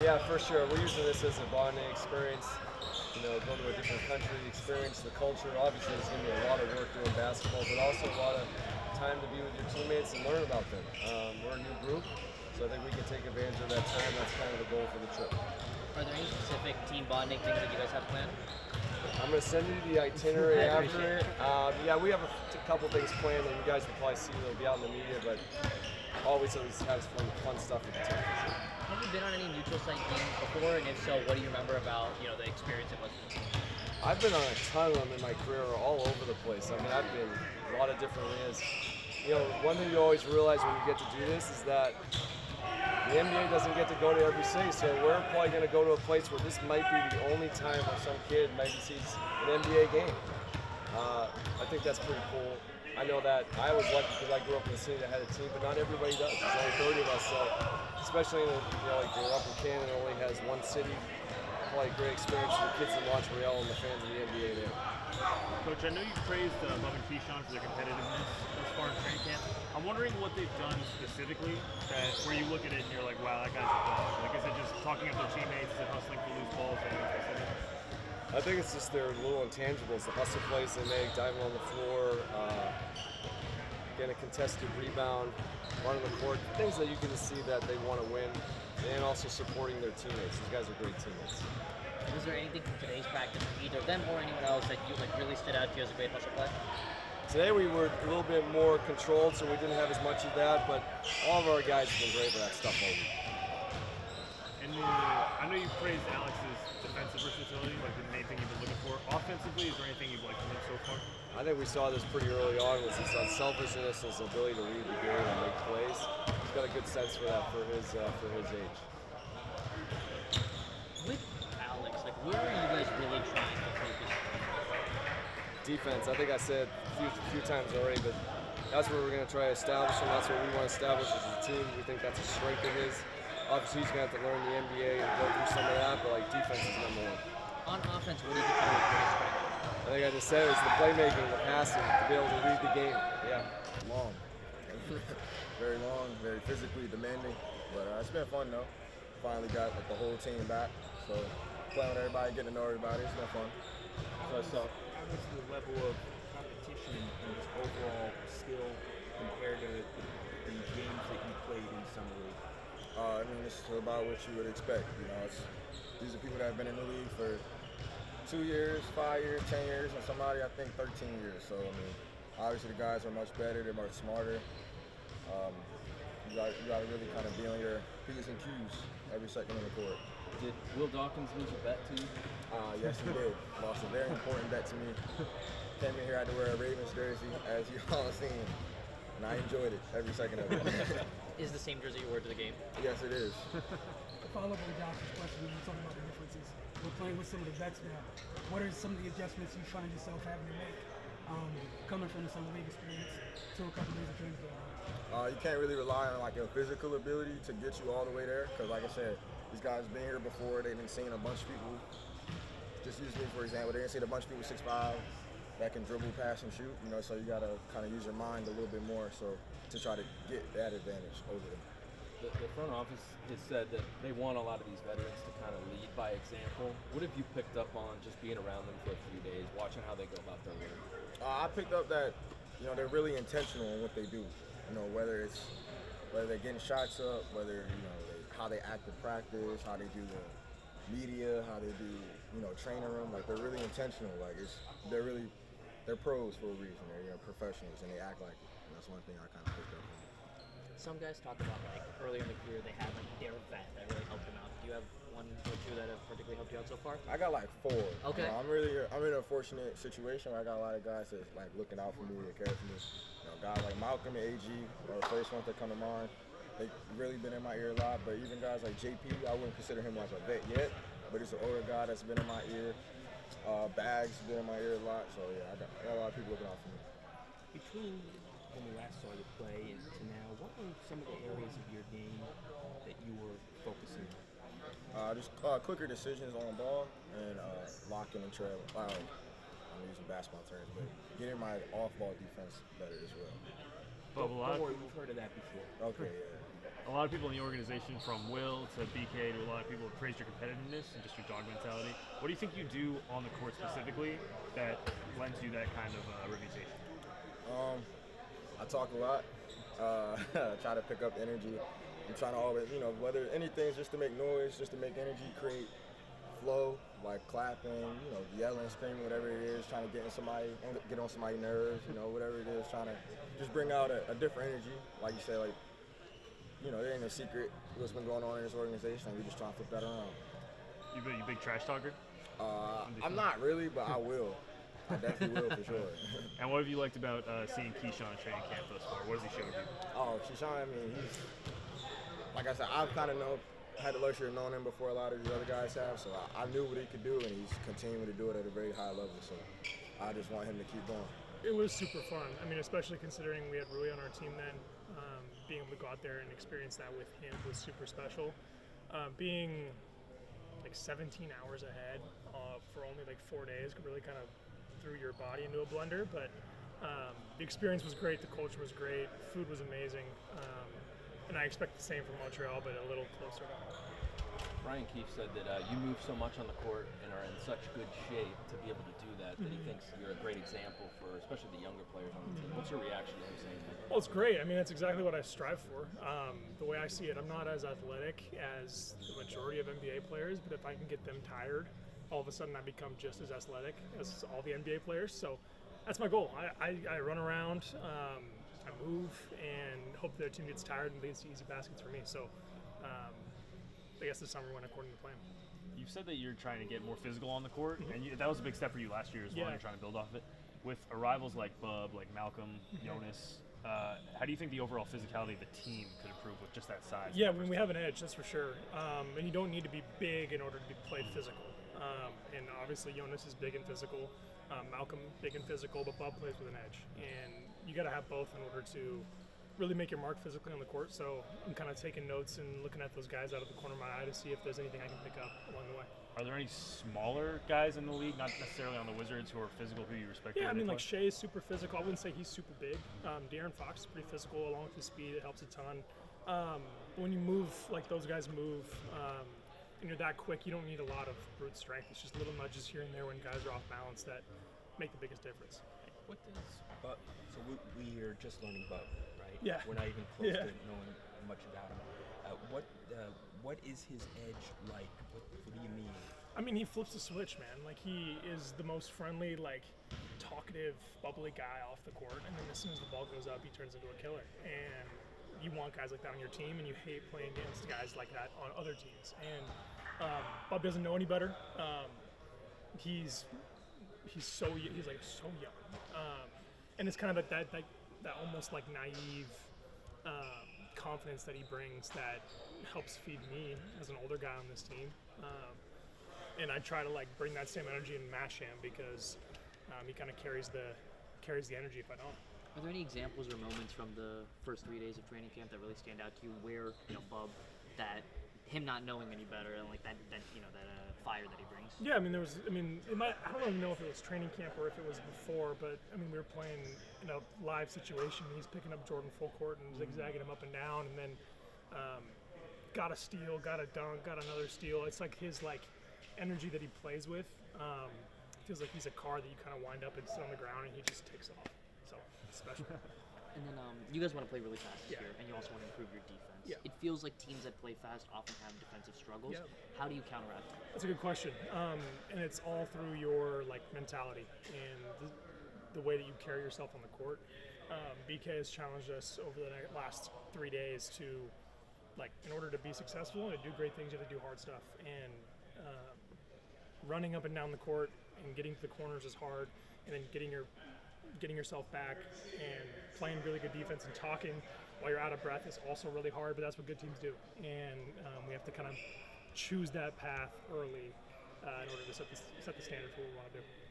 Yeah, for sure. We're using this as a bonding experience. Go to a different country, experience the culture. Obviously, there's going to be a lot of work doing basketball, but also a lot of time to be with your teammates and learn about them. We're a new group, so I think we can take advantage of that time. That's kind of the goal for the trip. Are there any specific team bonding things that you guys have planned? I'm going to send you the itinerary after it. Yeah, we have a couple things planned that you guys will probably see. They'll be out in the media, but always has fun stuff with the team. Have you been on any neutral site games before? And if so, what do you remember about the experience it was? I've been on a ton of them in my career, all over the place. I mean, I've been a lot of different arenas. One thing you always realize when you get to do this is that the NBA doesn't get to go to every city, so we're probably going to go to a place where this might be the only time where some kid maybe sees an NBA game. I think that's pretty cool. I know that I was lucky because I grew up in a city that had a team, but not everybody does. There's only 30 of us, so especially in like you're up in Canada, only has one city. Probably a great experience for the kids in Montreal and the fans of the NBA there. Coach, I know you praised Bub and Keefe for their competitiveness as far as training camp. I'm wondering what they've done specifically where you look at it and you're like, wow, that guy's a dog. Like, is it just talking up their teammates and hustling for loose balls? I think it's just their little intangibles, the hustle plays they make, diving on the floor, getting a contested rebound, running the court, things that you can see that they want to win, and also supporting their teammates. These guys are great teammates. Was there anything from today's practice from either of them or anyone else that you really stood out to you as a great hustle play? Today we were a little bit more controlled, so we didn't have as much of that, but all of our guys have been great with that stuff all week. And I know you praised Alex's defensive versatility, like the main thing you've been looking for. Offensively, is there anything you've liked from him so far? I think we saw this pretty early on, was his unselfishness, his ability to read the game and make plays. He's got a good sense for that for his age. With Alex, where are you guys really trying to focus on? Defense. I think I said a few times already, but that's what we're going to try to establish, and that's what we want to establish as a team. We think that's a strength of his. Obviously, he's going to have to learn the NBA and go through some of that, but defense is number one. On offense, what do you consider his greatest strength? I think I just said it's the playmaking, the passing, to be able to read the game. Yeah. Long. Very long, very physically demanding. But it's been fun, though. Finally got the whole team back. So playing with everybody, getting to know everybody, it's been fun. So how does the level of competition and just overall skill compare to the games that you played in summer league? I mean, it's about what you would expect. These are people that have been in the league for 2 years, 5 years, 10 years, and somebody I think 13 years. So I mean, obviously the guys are much better, they're much smarter. You got to really kind of be on your P's and Q's every second on the court. Did Will Dawkins lose a bet to you? Yes, he did. Lost a very important bet to me. Came in here, I had to wear a Ravens jersey, as you all seen, and I enjoyed it every second of it. Is the same jersey you wore to the game? Yes, it is. To follow up on Josh's question, when you talking about the differences, we're playing with some of the vets now. What are some of the adjustments you find yourself having to make coming from the summer league experience to a couple years of training camp? You can't really rely on your physical ability to get you all the way there, because like I said, these guys have been here before. They've been seeing a bunch of people. Just use me for example. They've seen a bunch of people 6'5" that can dribble, pass, and shoot. So you got to kind of use your mind a little bit more to try to get that advantage over them. The front office has said that they want a lot of these veterans to kind of lead by example. What have you picked up on just being around them for a few days, watching how they go about their work? I picked up that they're really intentional in what they do. Whether they're getting shots up, whether how they act in practice, how they do the media, how they do training room. They're really intentional. They're pros for a reason. They're professionals and they act like it. And that's one thing I kind of picked up on. Some guys talk about earlier in the career they had their vet that really helped them out. Do you have one or two that have particularly helped you out so far? I got 4. Okay. I'm in a fortunate situation where I got a lot of guys that's looking out for me, that care for me. Guys like Malcolm and AG are the first ones that come to mind. They've really been in my ear a lot, but even guys like JP, I wouldn't consider him like a vet yet, but he's an older guy that's been in my ear. Bags been in my ear a lot, so yeah, I got a lot of people looking out for me. Between when we last saw you play and to now, what were some of the areas of your game that you were focusing on? Just quicker decisions on the ball and locking and trailing. I'm using basketball terms, but getting my off-ball defense better as well. Bubble up. Don't worry, we've heard of that before. Okay, yeah. a lot of people in the organization, from Will to BK to a lot of people, have praised your competitiveness and just your dog mentality. What do you think you do on the court specifically that lends you that kind of reputation? I talk a lot. Try to pick up energy. I'm trying to always, whether anything's just to make noise, just to make energy, create flow, like clapping, yelling, screaming, whatever it is, trying to get on somebody's nerves, whatever it is, trying to just bring out a different energy. Like you said, there ain't no secret what's been going on in this organization. We just trying to flip that around. You big trash talker? I'm not really, but I will. I definitely will for sure. And what have you liked about seeing Keyshawn training camp thus far? What has he showed you? Oh, Keyshawn, he's, like I said, I've kind of had the luxury of knowing him before a lot of these other guys have, so I knew what he could do, and he's continuing to do it at a very high level, so I just want him to keep going. It was super fun. Especially considering we had Rui on our team then, being able to go out there and experience that with him was super special. Being like 17 hours ahead for only like 4 days really kind of threw your body into a blender, but the experience was great, the culture was great, food was amazing, and I expect the same from Montreal, but a little closer to home. Brian Keefe said that you move so much on the court and are in such good shape to be able to do that he thinks you're a great example for especially the younger players on the team. What's your reaction to him saying that? Well, it's great. That's exactly what I strive for. The way I see it, I'm not as athletic as the majority of NBA players, but if I can get them tired, all of a sudden I become just as athletic as all the NBA players. So that's my goal. I run around, I move, and hope their team gets tired and leads to easy baskets for me. So I guess this summer went according to plan. You've said that you're trying to get more physical on the court, and that was a big step for you last year as well. You're trying to build off of it. With arrivals like Bub, like Malcolm, Jonas, how do you think the overall physicality of the team could improve with just that size? Yeah, we have an edge, that's for sure. And you don't need to be big in order to be played physical. And obviously Jonas is big and physical, Malcolm big and physical, but Bub plays with an edge. And you got to have both in order to really make your mark physically on the court. So I'm kind of taking notes and looking at those guys out of the corner of my eye to see if there's anything I can pick up along the way. Are there any smaller guys in the league, not necessarily on the Wizards, who are physical, who you respect? Yeah, like Shea is super physical. I wouldn't say he's super big. De'Aaron Fox is pretty physical, along with his speed. It helps a ton. When you move like those guys move, and you're that quick, you don't need a lot of brute strength. It's just little nudges here and there when guys are off balance that make the biggest difference. What does Bub? So we are just learning Bub, right? Yeah. We're not even close to knowing much about him. What is his edge like? What do you mean? He flips the switch, man. Like, he is the most friendly, like, talkative, bubbly guy off the court, and then as soon as the ball goes up, he turns into a killer. And you want guys like that on your team, and you hate playing against guys like that on other teams. And Bub doesn't know any better. He's so young, and it's kind of that almost like naive confidence that he brings that helps feed me as an older guy on this team. And I try to like bring that same energy and match him because he kind of carries the energy if I don't. Are there any examples or moments from the first 3 days of training camp that really stand out to you where, Bub, that him not knowing any better and like that fire that he brings? Yeah, there was, I don't even know if it was training camp or if it was before, but we were playing in a live situation. He's picking up Jordan full court and zigzagging him up and down, and then got a steal, got a dunk, got another steal. It's like his energy that he plays with. Feels like he's a car that you kind of wind up and sit on the ground and he just takes off. So it's special. And then you guys want to play really fast this Yeah. year, and you also want to improve your defense. Yeah. It feels like teams that play fast often have defensive struggles. Yeah. How do you counteract that? That's a good question. And it's all through your mentality and the way that you carry yourself on the court. BK has challenged us over the last 3 days to, in order to be successful and to do great things, you have to do hard stuff. And running up and down the court and getting to the corners is hard, and then getting yourself back and playing really good defense and talking while you're out of breath is also really hard, but that's what good teams do. And we have to kind of choose that path early in order to set the standard for what we want to do.